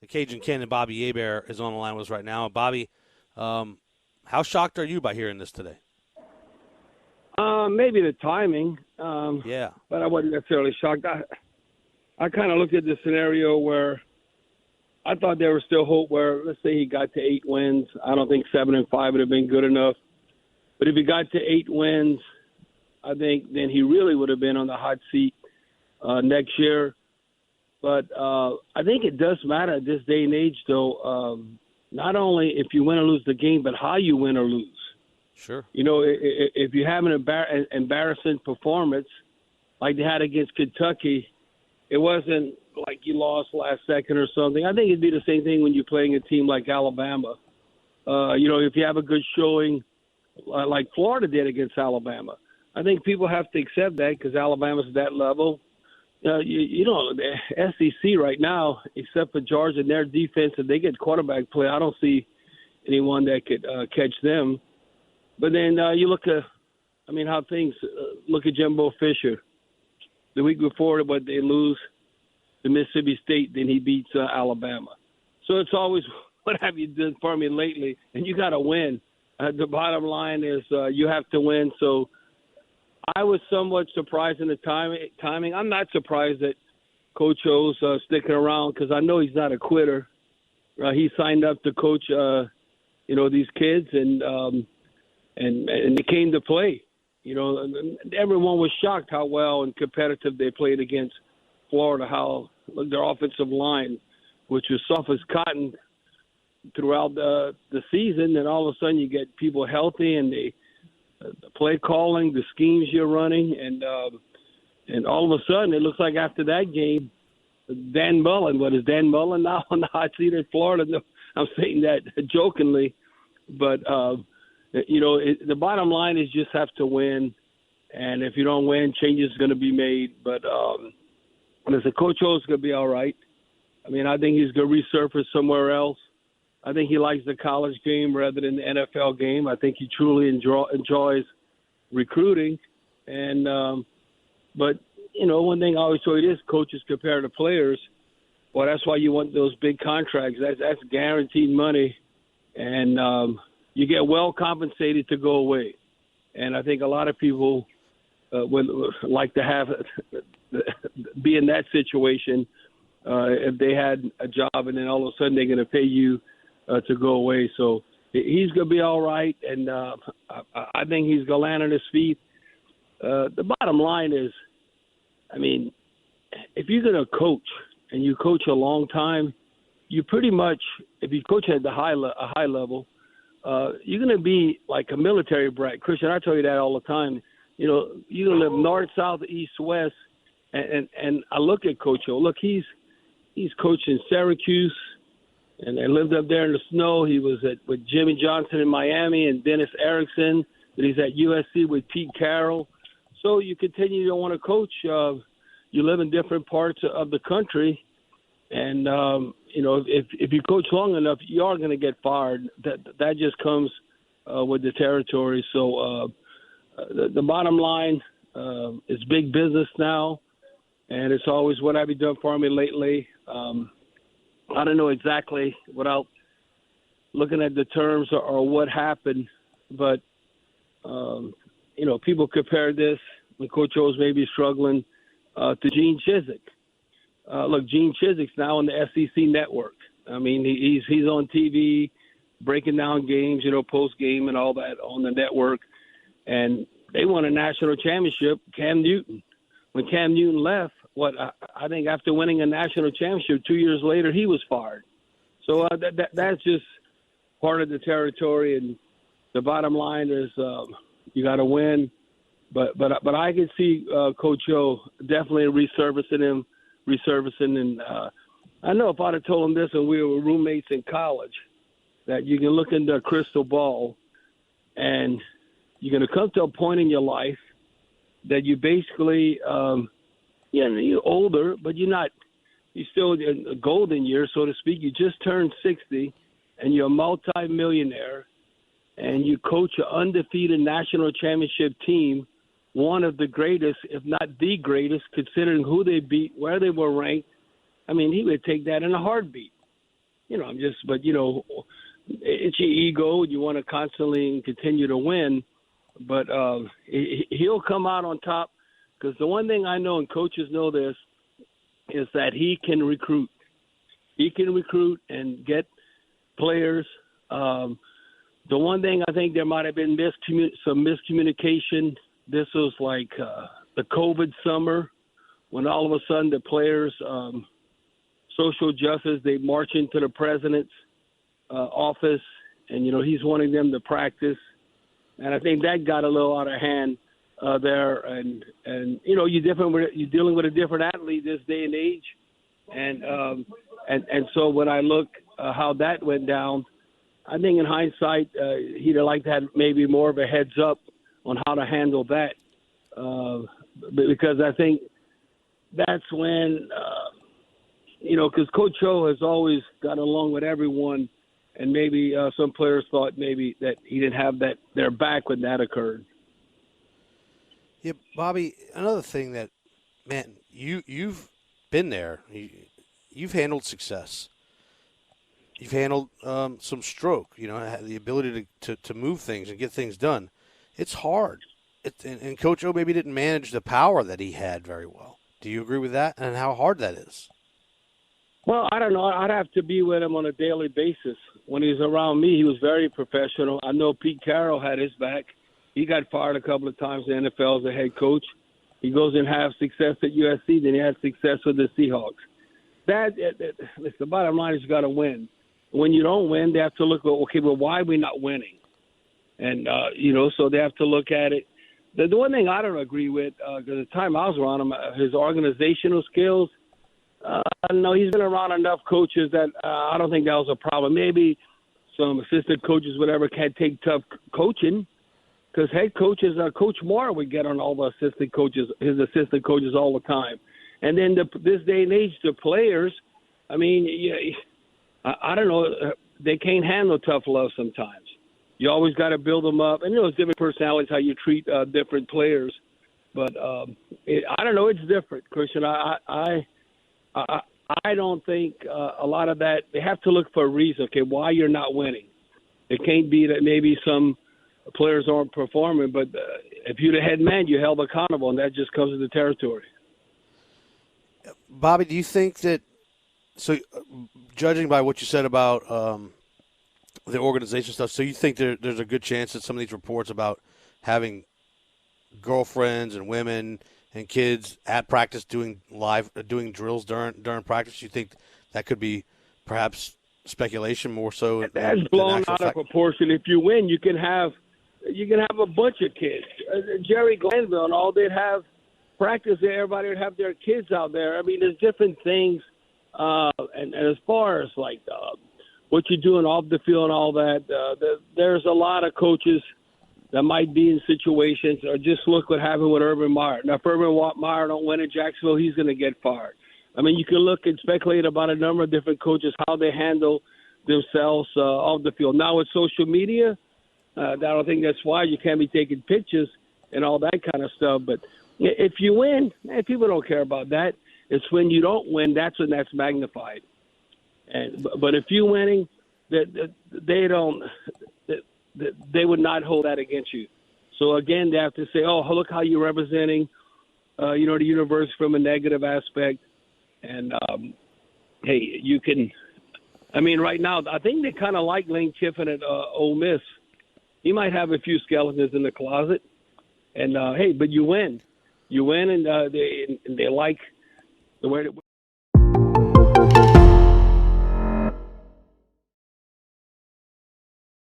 the Cajun Cannon, Bobby Hebert, is on the line with us right now. Bobby, how shocked are you by hearing this today? Maybe the timing. Yeah. But I wasn't necessarily shocked. I kind of looked at the scenario where I thought there was still hope where, let's say he got to 8 wins. I don't think 7-5 would have been good enough. But if he got to 8 wins, I think then he really would have been on the hot seat next year. But I think it does matter at this day and age, though, not only if you win or lose the game, but how you win or lose. Sure. You know, if you have an embarrassing performance like they had against Kentucky, it wasn't like you lost last second or something. I think it'd be the same thing when you're playing a team like Alabama. You know, if you have a good showing like Florida did against Alabama, I think people have to accept that because Alabama's at that level. You know, the SEC right now, except for Georgia and their defense, if they get quarterback play, I don't see anyone that could catch them. But then you look at, how things look at Jimbo Fisher. The week before, but they lose to Mississippi State, then he beats Alabama. So it's always, what have you done for me lately? And you got to win. The bottom line is you have to win. So I was somewhat surprised in the timing. I'm not surprised that Coach O's sticking around because I know he's not a quitter. He signed up to coach, these kids, and they came to play. You know, everyone was shocked how well and competitive they played against Florida, how their offensive line, which was soft as cotton throughout the season, and all of a sudden you get people healthy and the play calling, the schemes you're running, and all of a sudden it looks like after that game, Dan Mullen, what is Dan Mullen now on the hot seat in Florida? No, I'm saying that jokingly, but the bottom line is just have to win, and if you don't win, changes are going to be made. But as a Coach O is going to be all right. I think he's going to resurface somewhere else. I think he likes the college game rather than the NFL game. I think he truly enjoys recruiting. And but, one thing I always tell you is coaches compare to players. Well, that's why you want those big contracts. That's guaranteed money. And you get well compensated to go away. And I think a lot of people would like to have be in that situation if they had a job and then all of a sudden they're going to pay you to go away. So he's going to be all right, and I think he's going to land on his feet. The bottom line is, if you're going to coach and you coach a long time, you pretty much, if you coach at a high level, you're going to be like a military brat. Christian, I tell you that all the time. You're going to live north, south, east, west. And I look at Coach O. Look, he's coached in Syracuse, and I lived up there in the snow. He was with Jimmy Johnson in Miami and Dennis Erickson. Then he's at USC with Pete Carroll. So you continue to want to coach. You live in different parts of the country. And, if you coach long enough, you are going to get fired. That just comes with the territory. So the bottom line is big business now, and it's always what have you done for me lately. I don't know exactly without looking at the terms or what happened, but, people compare this when Coach O's maybe struggling to Gene Chizik. Look, Gene Chizik's now on the SEC network. He's on TV breaking down games, post game and all that on the network. And they won a national championship. Cam Newton. When Cam Newton left, I think after winning a national championship 2 years later, he was fired. So that's just part of the territory. And the bottom line is you got to win. But I can see Coach O definitely resurfacing. And I know if I'd have told him this when we were roommates in college, that you can look into a crystal ball and you're going to come to a point in your life that you basically, you're older, but you're still in a golden year, so to speak. You just turned 60 and you're a multi-millionaire and you coach an undefeated national championship team, one of the greatest, if not the greatest, considering who they beat, where they were ranked. He would take that in a heartbeat. but it's your ego. You want to constantly continue to win, but he'll come out on top because the one thing I know, and coaches know this, is that he can recruit. He can recruit and get players. The one thing I think there might have been some miscommunication. This was like the COVID summer when all of a sudden the players, social justice, they march into the president's office, and he's wanting them to practice, and I think that got a little out of hand there. And you're dealing with a different athlete this day and age, and so when I look how that went down, I think in hindsight he'd have liked to have maybe more of a heads up on how to handle that, because I think that's when because Coach O has always got along with everyone. And maybe some players thought maybe that he didn't have their back when that occurred. Yeah, Bobby, another thing that, man, you've been there. You've handled success. You've handled some stroke, the ability to move things and get things done. It's hard. And Coach O maybe didn't manage the power that he had very well. Do you agree with that and how hard that is? Well, I don't know. I'd have to be with him on a daily basis. When he was around me, he was very professional. I know Pete Carroll had his back. He got fired a couple of times in the NFL as a head coach. He goes and has success at USC, then he has success with the Seahawks. The bottom line is you got to win. When you don't win, they have to look at, why are we not winning? And, so they have to look at it. The one thing I don't agree with, because the time I was around him, his organizational skills, no, he's been around enough coaches that I don't think that was a problem. Maybe some assistant coaches, whatever, can't take tough coaching because head coaches, Coach Moore would get on all the assistant coaches, his assistant coaches all the time. And then this day and age, the players, I mean, I don't know, they can't handle tough love sometimes. You always got to build them up. And, it's different personalities, how you treat different players. But I don't know, it's different, Christian. I don't think a lot of that – they have to look for a reason, why you're not winning. It can't be that maybe some players aren't performing, but if you're the head man, you're held accountable, and that just comes with the territory. Bobby, do you think that – so judging by what you said about the organization stuff, so you think there's a good chance that some of these reports about having girlfriends and women – and kids at practice doing drills during practice, you think that could be perhaps speculation more so? That's blown out of proportion. If you win, you can have a bunch of kids. Jerry Glanville and all, they'd have practice there. Everybody would have their kids out there. I mean, there's different things. And as far as like what you're doing off the field and all that, there's a lot of coaches that might be in situations, or just look what happened with Urban Meyer. Now, if Urban Meyer don't win in Jacksonville, he's going to get fired. I mean, you can look and speculate about a number of different coaches, how they handle themselves off the field. Now, with social media, I don't think that's why you can't be taking pictures and all that kind of stuff. But if you win, people don't care about that. It's when you don't win, that's when that's magnified. But if you're winning, they don't – they would not hold that against you. So, again, they have to say, oh, look how you're representing, the university from a negative aspect. And, hey, you can – I mean, right now, I think they kind of like Lane Kiffin at Ole Miss. He might have a few skeletons in the closet. And, hey, but you win. You win, and they like the way that